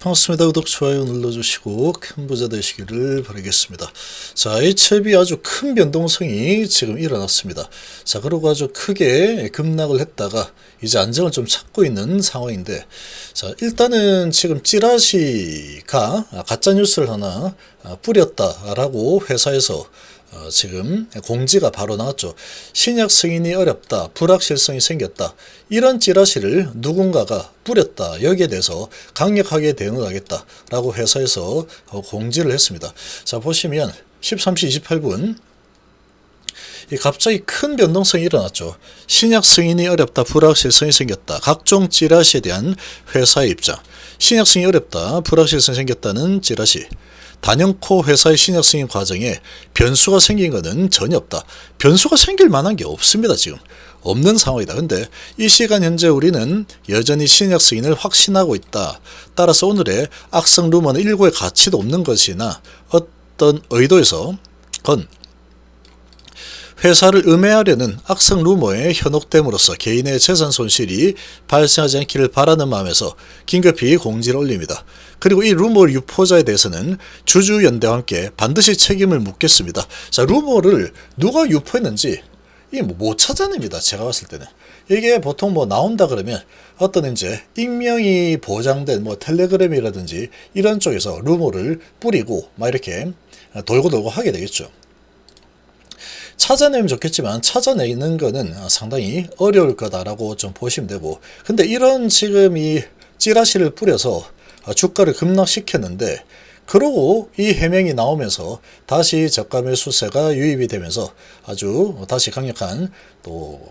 반갑습니다. 구독, 좋아요 눌러주시고 큰 부자 되시기를 바라겠습니다. 자, HLB 아주 큰 변동성이 지금 일어났습니다. 자, 그리고 아주 크게 급락을 했다가 이제 안정을 좀 찾고 있는 상황인데, 자, 일단은 지금 찌라시가 가짜뉴스를 하나 뿌렸다라고 회사에서 지금 공지가 바로 나왔죠. 신약 승인이 어렵다, 불확실성이 생겼다, 이런 찌라시를 누군가가 뿌렸다, 여기에 대해서 강력하게 대응을 하겠다 라고 회사에서 공지를 했습니다. 자, 보시면 13시 28분 갑자기 큰 변동성이 일어났죠. 신약 승인이 어렵다, 불확실성이 생겼다, 각종 찌라시에 대한 회사의 입장. 신약 승인이 어렵다, 불확실성이 생겼다는 찌라시. 단연코 회사의 신약 승인 과정에 변수가 생긴 것은 전혀 없다. 변수가 생길 만한 게 없습니다. 지금 없는 상황이다. 근데 이 시간 현재 우리는 여전히 신약 승인을 확신하고 있다. 따라서 오늘의 악성 루머는 일고의 가치도 없는 것이나 어떤 의도에서 건 회사를 음해하려는 악성 루머에 현혹됨으로써 개인의 재산 손실이 발생하지 않기를 바라는 마음에서 긴급히 공지를 올립니다. 그리고 이 루머 유포자에 대해서는 주주연대와 함께 반드시 책임을 묻겠습니다. 자, 루머를 누가 유포했는지 못 찾아냅니다. 제가 봤을 때는. 이게 보통 나온다 그러면 어떤 이제 익명이 보장된 텔레그램이라든지 이런 쪽에서 루머를 뿌리고 이렇게 돌고 하게 되겠죠. 찾아내면 좋겠지만 찾아내는 거는 상당히 어려울 거다라고 좀 보시면 되고, 근데 이런 지금 이 찌라시를 뿌려서 주가를 급락시켰는데, 그러고 이 해명이 나오면서 다시 저가 매수세가 유입이 되면서 아주 다시 강력한 또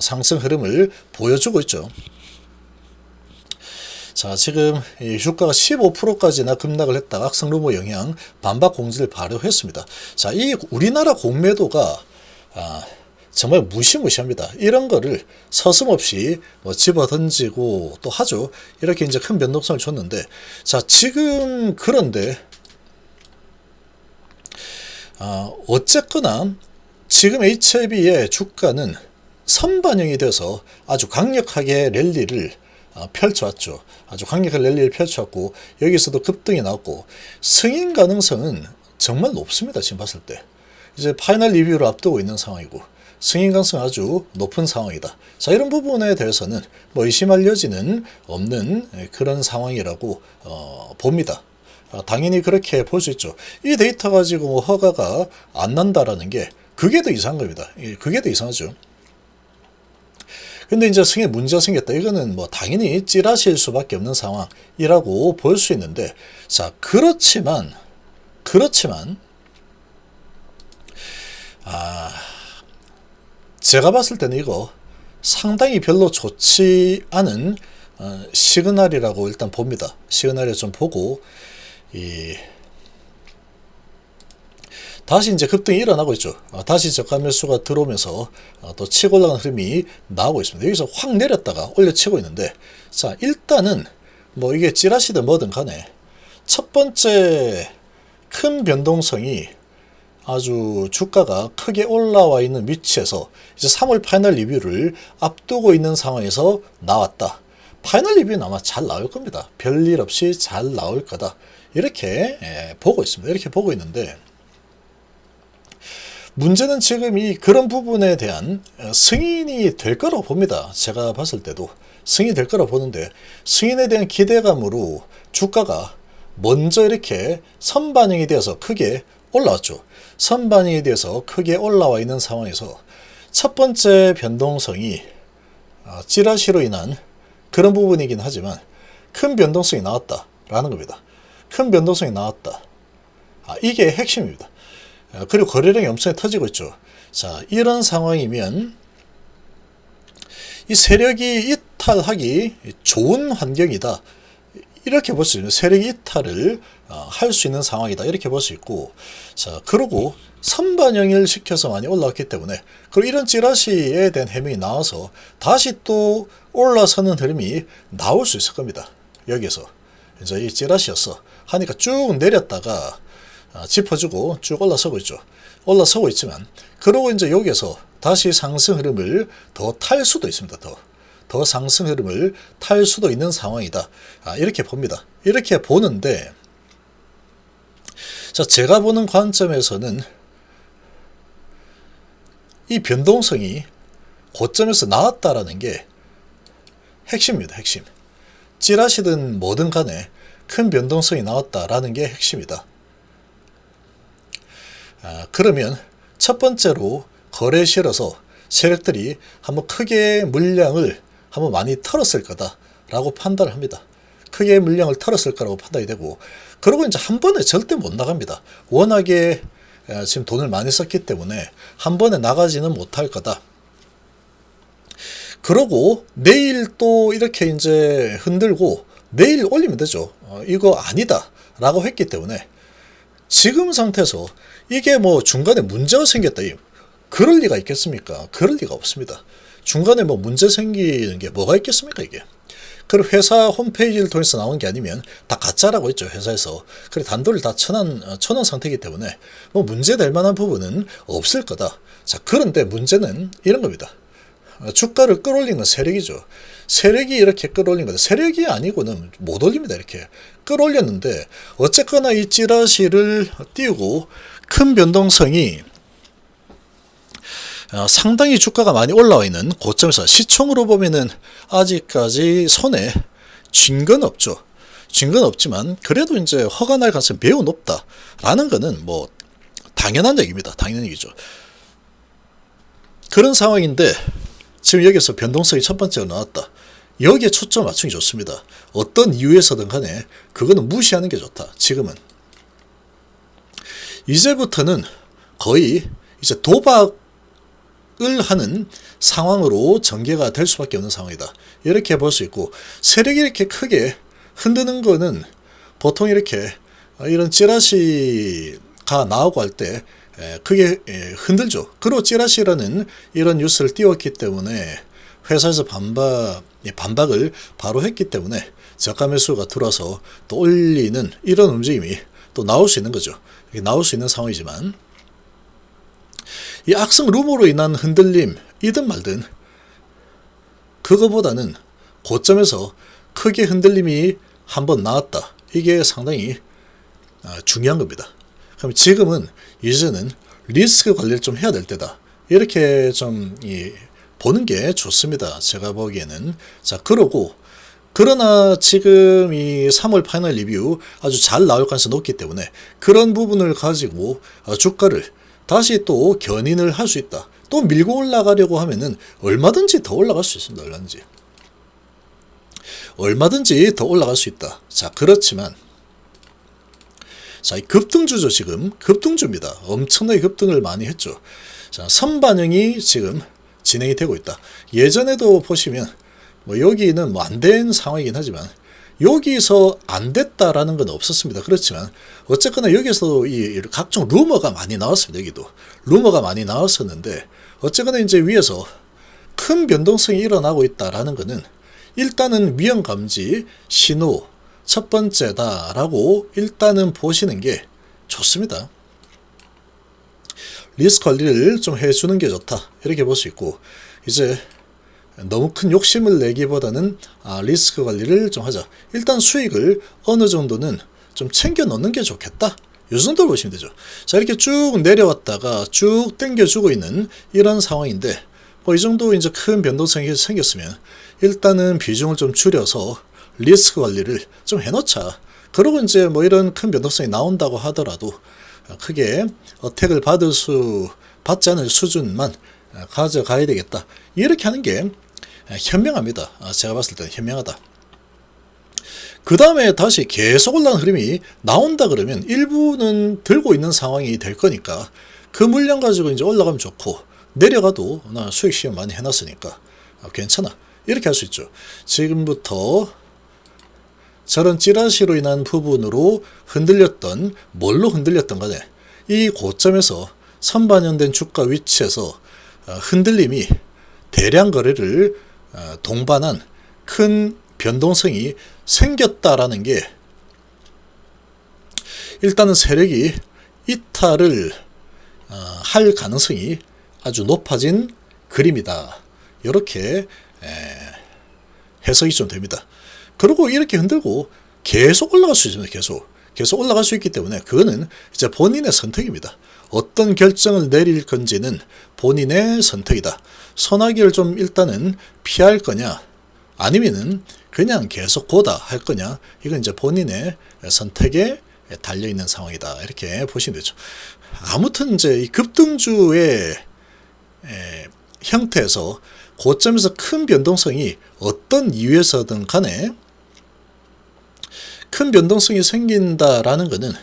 상승 흐름을 보여주고 있죠. 자, 지금 이 주가가 15%까지나 급락을 했다가 악성 루머 영향 반박 공지를 발효했습니다. 자, 이 우리나라 공매도가 정말 무시무시합니다. 이런 거를 서슴없이 집어 던지고 또 하죠. 이렇게 이제 큰 변동성을 줬는데, 자, 지금 그런데 어쨌거나 지금 HLB의 주가는 선반영이 돼서 아주 강력하게 랠리를 펼쳐왔죠. 아주 강력한 랠리를 펼쳐왔고, 여기서도 급등이 나왔고, 승인 가능성은 정말 높습니다. 지금 봤을 때 이제 파이널 리뷰를 앞두고 있는 상황이고 승인 가능성이 아주 높은 상황이다. 자, 이런 부분에 대해서는 의심할 여지는 없는 그런 상황이라고 봅니다. 당연히 그렇게 볼 수 있죠. 이 데이터 가지고 허가가 안 난다라는 게 그게 더 이상한 겁니다. 그게 더 이상하죠. 근데 이제 승인에 문제가 생겼다. 이거는 당연히 찌라시일 수밖에 없는 상황이라고 볼 수 있는데, 자, 그렇지만 제가 봤을 때는 이거 상당히 별로 좋지 않은 시그널이라고 일단 봅니다. 시그널을 좀 보고 다시 이제 급등이 일어나고 있죠. 다시 저가 매수가 들어오면서 또 치고 올라가는 흐름이 나오고 있습니다. 여기서 확 내렸다가 올려치고 있는데, 자, 일단은 이게 찌라시든 뭐든 간에 첫 번째 큰 변동성이 아주 주가가 크게 올라와 있는 위치에서 이제 3월 파이널 리뷰를 앞두고 있는 상황에서 나왔다. 파이널 리뷰는 아마 잘 나올 겁니다. 별일 없이 잘 나올 거다. 이렇게 보고 있습니다. 이렇게 보고 있는데, 문제는 지금 그런 부분에 대한 승인이 될 거라고 봅니다. 제가 봤을 때도 승인이 될 거라고 보는데, 승인에 대한 기대감으로 주가가 먼저 이렇게 선반영이 되어서 크게 올라왔죠. 선반영에 대해서 크게 올라와 있는 상황에서 첫 번째 변동성이 찌라시로 인한 그런 부분이긴 하지만 큰 변동성이 나왔다라는 겁니다. 큰 변동성이 나왔다. 이게 핵심입니다. 그리고 거래량이 엄청 터지고 있죠. 자, 이런 상황이면 이 세력이 이탈하기 좋은 환경이다. 이렇게 볼 수 있는, 세력이 이탈을 할 수 있는 상황이다. 이렇게 볼 수 있고, 자, 그리고 선반영을 시켜서 많이 올라왔기 때문에, 그리고 이런 찌라시에 대한 해명이 나와서 다시 또 올라서는 흐름이 나올 수 있을 겁니다. 여기서 이제 이 찌라시였어 하니까 쭉 내렸다가 짚어주고 쭉 올라서고 있죠. 올라서고 있지만, 그러고 이제 여기에서 다시 상승 흐름을 더 탈 수도 있습니다. 더 더 상승 흐름을 탈 수도 있는 상황이다. 이렇게 봅니다. 이렇게 보는데, 자, 제가 보는 관점에서는 이 변동성이 고점에서 나왔다라는 게 핵심입니다. 핵심. 찌라시든 뭐든 간에 큰 변동성이 나왔다라는 게 핵심이다. 그러면 첫 번째로 거래에 실어서 세력들이 한번 크게 물량을 한번 많이 털었을 거다라고 판단을 합니다. 크게 물량을 털었을 거라고 판단이 되고, 그리고 이제 한 번에 절대 못 나갑니다. 워낙에 지금 돈을 많이 썼기 때문에 한 번에 나가지는 못할 거다. 그러고 내일 또 이렇게 이제 흔들고 내일 올리면 되죠. 이거 아니다 라고 했기 때문에 지금 상태에서 이게 뭐 중간에 문제가 생겼다, 그럴 리가 있겠습니까? 그럴 리가 없습니다. 중간에 뭐 문제 생기는 게 뭐가 있겠습니까, 이게? 그리고 회사 홈페이지를 통해서 나온 게 아니면 다 가짜라고 했죠, 회사에서. 그래 단도를 다 쳐놓은 상태이기 때문에 뭐 문제될 만한 부분은 없을 거다. 자, 그런데 문제는 이런 겁니다. 주가를 끌어올리는 세력이죠. 세력이 이렇게 끌어올린 거다. 세력이 아니고는 못 올립니다. 이렇게 끌어올렸는데 어쨌거나 이 찌라시를 띄우고 큰 변동성이 상당히 주가가 많이 올라와 있는 고점에서 시총으로 보면은 아직까지 손에 쥔 건 없죠. 쥔 건 없지만 그래도 이제 허가 날 가능성이 매우 높다라는 거는 뭐 당연한 얘기입니다. 당연한 얘기죠. 그런 상황인데 지금 여기서 변동성이 첫 번째로 나왔다. 여기에 초점 맞추기 좋습니다. 어떤 이유에서든 간에 그거는 무시하는 게 좋다. 지금은 이제부터는 거의 이제 도박을 하는 상황으로 전개가 될 수밖에 없는 상황이다. 이렇게 볼 수 있고, 세력이 이렇게 크게 흔드는 거는 보통 이렇게 이런 찌라시가 나오고 할 때 크게 흔들죠. 그리고 찌라시라는 이런 뉴스를 띄웠기 때문에 회사에서 반박을 바로 했기 때문에 저가 매수가 들어와서 또 올리는 이런 움직임이 또 나올 수 있는 거죠. 나올 수 있는 상황이지만 이 악성 루머로 인한 흔들림이든 말든 그거보다는 고점에서 크게 흔들림이 한번 나왔다. 이게 상당히 중요한 겁니다. 그럼 지금은 이제는 리스크 관리를 좀 해야 될 때다. 이렇게 좀 보는 게 좋습니다. 제가 보기에는. 자, 그러나 지금 이 3월 파이널 리뷰 아주 잘 나올 가능성이 높기 때문에 그런 부분을 가지고 주가를 다시 또 견인을 할 수 있다. 또 밀고 올라가려고 하면은 얼마든지 더 올라갈 수 있습니다. 얼마든지 더 올라갈 수 있다. 자, 그렇지만 자, 이 급등주죠. 지금 급등주입니다. 엄청나게 급등을 많이 했죠. 자, 선반영이 지금 진행이 되고 있다. 예전에도 보시면 뭐 여기는 뭐 안 된 상황이긴 하지만 여기서 안 됐다라는 건 없었습니다. 그렇지만 어쨌거나 여기서 이 각종 루머가 많이 나왔습니다. 여기도 루머가 많이 나왔었는데 어쨌거나 이제 위에서 큰 변동성이 일어나고 있다라는 거는 일단은 위험 감지 신호 첫 번째다라고 일단은 보시는 게 좋습니다. 리스크 관리를 좀 해주는 게 좋다. 이렇게 볼 수 있고, 이제 너무 큰 욕심을 내기보다는 리스크 관리를 좀 하자. 일단 수익을 어느 정도는 좀 챙겨 넣는 게 좋겠다. 이 정도로 보시면 되죠. 자, 이렇게 쭉 내려왔다가 쭉 당겨주고 있는 이런 상황인데, 뭐 이 정도 이제 큰 변동성이 생겼으면 일단은 비중을 좀 줄여서 리스크 관리를 좀 해놓자. 그리고 이제 뭐 이런 큰 변동성이 나온다고 하더라도 크게 어택을 받지 않을 수준만 가져가야 되겠다. 이렇게 하는 게 현명합니다. 제가 봤을 때는 현명하다. 그 다음에 다시 계속 올라가는 흐름이 나온다 그러면 일부는 들고 있는 상황이 될 거니까 그 물량 가지고 이제 올라가면 좋고, 내려가도 나 수익 시험 많이 해놨으니까 괜찮아. 이렇게 할 수 있죠. 지금부터 저런 찌라시로 인한 부분으로 흔들렸던, 뭘로 흔들렸던 간에 이 고점에서 선반영된 주가 위치에서 흔들림이 대량 거래를 동반한 큰 변동성이 생겼다라는 게 일단은 세력이 이탈을 할 가능성이 아주 높아진 그림이다. 이렇게 해석이 좀 됩니다. 그리고 이렇게 흔들고 계속 올라갈 수 있습니다. 계속 올라갈 수 있기 때문에 그거는 이제 본인의 선택입니다. 어떤 결정을 내릴 건지는 본인의 선택이다. 소나기를 좀 일단은 피할 거냐, 아니면은 그냥 계속 고다 할 거냐, 이건 이제 본인의 선택에 달려있는 상황이다. 이렇게 보시면 되죠. 아무튼 이제 이 급등주의 형태에서 고점에서 큰 변동성이 어떤 이유에서든 간에 큰 변동성이 생긴다라는 것은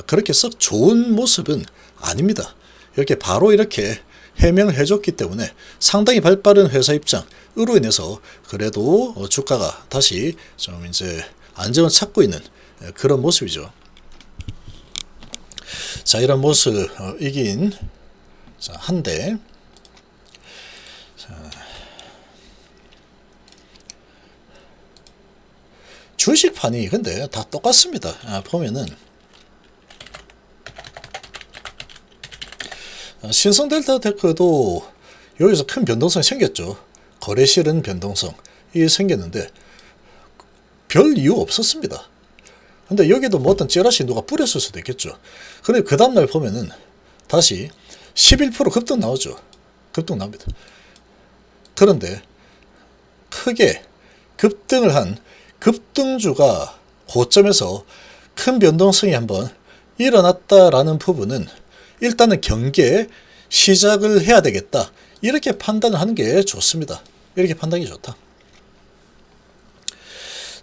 그렇게 썩 좋은 모습은 아닙니다. 이렇게 바로 이렇게 해명을 해줬기 때문에 상당히 발빠른 회사 입장으로 인해서 그래도 주가가 다시 좀 이제 안정을 찾고 있는 그런 모습이죠. 자, 이런 모습이긴 한데, 주식판이 근데 다 똑같습니다. 보면은 신성델타테크도 여기서 큰 변동성이 생겼죠. 거래실은 변동성이 생겼는데 별 이유 없었습니다. 근데 여기도 뭐 어떤 찌라시 누가 뿌렸을 수도 있겠죠. 근데 그 다음날 보면은 다시 11% 급등 나오죠. 급등 나옵니다. 그런데 크게 급등을 한 급등주가 고점에서 큰 변동성이 한번 일어났다라는 부분은 일단은 경계 시작을 해야 되겠다. 이렇게 판단을 하는 게 좋습니다. 이렇게 판단이 좋다.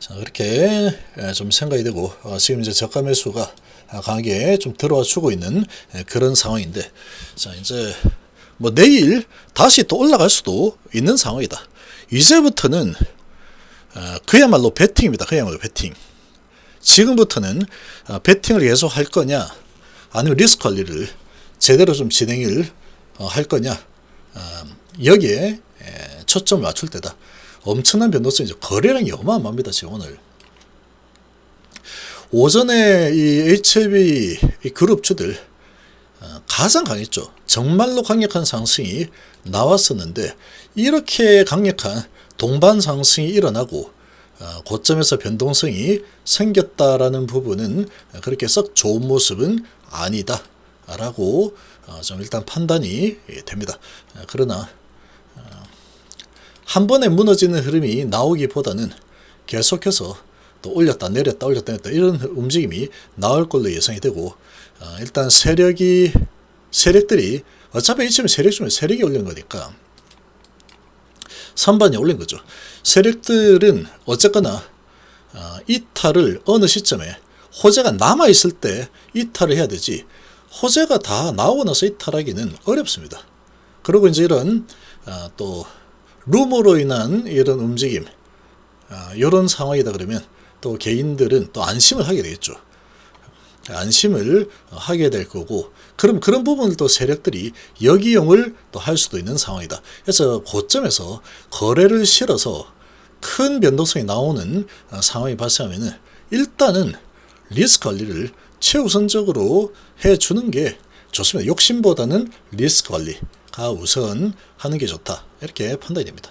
자, 그렇게 좀 생각이 되고, 지금 이제 저가 매수가 강하게 좀 들어와 주고 있는 그런 상황인데, 자, 이제 뭐 내일 다시 또 올라갈 수도 있는 상황이다. 이제부터는 그야말로 베팅입니다. 그야말로 베팅. 지금부터는 베팅을 계속 할 거냐, 아니면 리스크 관리를 제대로 좀 진행을 할 거냐, 여기에 초점을 맞출 때다. 엄청난 변동성이죠. 거래량이 어마어마합니다. 지금 오늘 오전에 이 HLB 이 그룹주들 가장 강했죠. 정말로 강력한 상승이 나왔었는데 이렇게 강력한 동반 상승이 일어나고 고점에서 변동성이 생겼다라는 부분은 그렇게 썩 좋은 모습은 아니다 라고 좀 일단 판단이 됩니다. 그러나 한 번에 무너지는 흐름이 나오기보다는 계속해서 또 올렸다 내렸다 올렸다 내렸다 이런 움직임이 나올 걸로 예상이 되고, 일단 세력들이 어차피 이쯤에 세력 중에 세력이 올린 거니까 선반이 올린 거죠. 세력들은 어쨌거나 이탈을 어느 시점에 호재가 남아있을 때 이탈을 해야 되지, 호재가 다 나오고 나서 이탈하기는 어렵습니다. 그리고 이제 이런 또 루머로 인한 이런 움직임, 이런 상황이다 그러면 또 개인들은 또 안심을 하게 되겠죠. 안심을 하게 될 거고, 그럼 그런 부분을 또 세력들이 역이용을 또 할 수도 있는 상황이다. 그래서 고점에서 거래를 실어서 큰 변동성이 나오는 상황이 발생하면은 일단은 리스크 관리를 최우선적으로 해주는 게 좋습니다. 욕심보다는 리스크 관리가 우선 하는 게 좋다. 이렇게 판단이 됩니다.